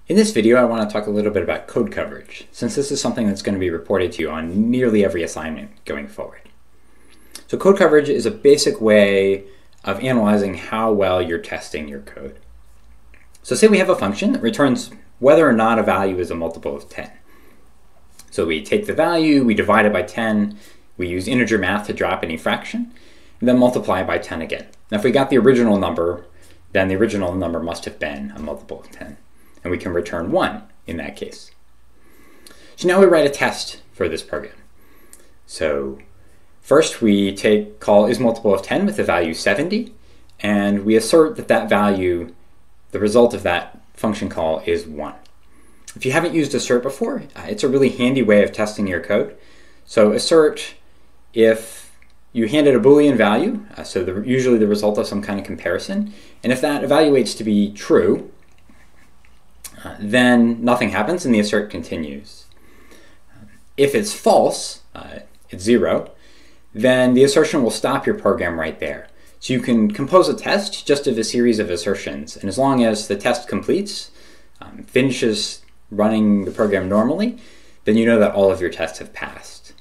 In this video, I want to talk a little bit about code coverage, since this is something that's going to be reported to you on nearly every assignment going forward. So code coverage is a basic way of analyzing how well you're testing your code. So say we have a function that returns whether or not a value is a multiple of 10. So we take the value, we divide it by 10, we use integer math to drop any fraction, and then multiply it by 10 again. Now if we got the original number, then the original number must have been a multiple of 10. And we can return 1 in that case. So now we write a test for this program. So first we call is multiple of 10 with the value 70, and we assert that that value, the result of that function call, is 1. If you haven't used assert before, it's a really handy way of testing your code. So assert, if you handed a Boolean value, usually the result of some kind of comparison, and if that evaluates to be true, then nothing happens and the assert continues. If it's false, it's 0, then the assertion will stop your program right there. So you can compose a test just of a series of assertions, and as long as the test completes, finishes running the program normally, then you know that all of your tests have passed.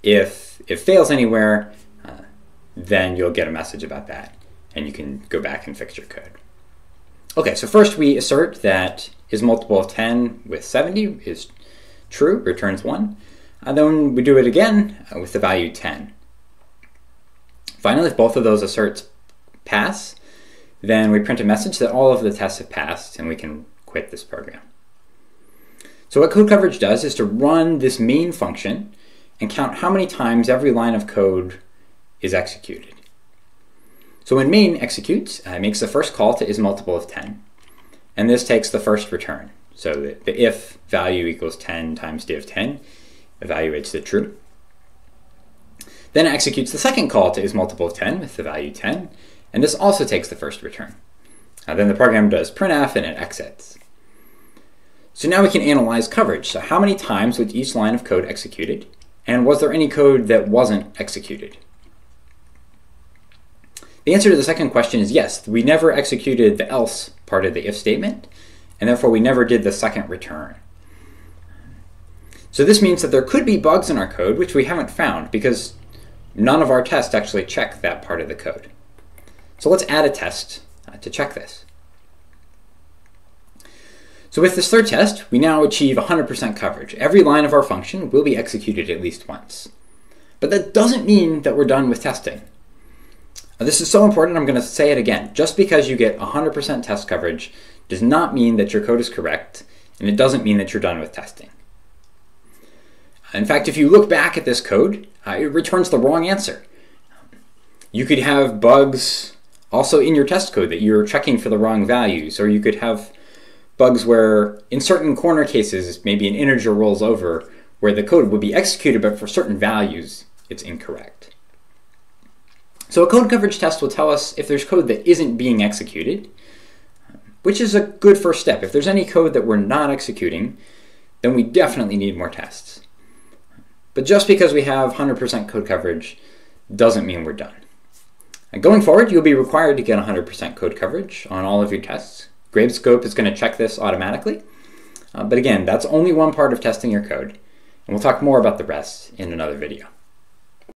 If it fails anywhere, then you'll get a message about that, and you can go back and fix your code. Okay, so first we assert that is multiple of 10 with 70 is true, returns 1. And then we do it again with the value 10. Finally, if both of those asserts pass, then we print a message that all of the tests have passed and we can quit this program. So what code coverage does is to run this main function and count how many times every line of code is executed. So when main executes, it makes the first call to is multiple of 10, and this takes the first return. So the if value equals 10 times div 10 evaluates it true. Then it executes the second call to is multiple of 10 with the value 10, and this also takes the first return. Then the program does printf and it exits. So now we can analyze coverage. So how many times was each line of code executed, and was there any code that wasn't executed? The answer to the second question is yes. We never executed the else part of the if statement, and therefore we never did the second return. So this means that there could be bugs in our code which we haven't found because none of our tests actually check that part of the code. So let's add a test to check this. So with this third test, we now achieve 100% coverage. Every line of our function will be executed at least once. But that doesn't mean that we're done with testing. This is so important, I'm going to say it again. Just because you get 100% test coverage does not mean that your code is correct, and it doesn't mean that you're done with testing. In fact, if you look back at this code, it returns the wrong answer. You could have bugs also in your test code that you're checking for the wrong values, or you could have bugs where in certain corner cases, maybe an integer rolls over, where the code would be executed, but for certain values, it's incorrect. So a code coverage test will tell us if there's code that isn't being executed, which is a good first step. If there's any code that we're not executing, then we definitely need more tests. But just because we have 100% code coverage doesn't mean we're done. And going forward, you'll be required to get 100% code coverage on all of your tests. Gradescope is going to check this automatically. But again, that's only one part of testing your code. And we'll talk more about the rest in another video.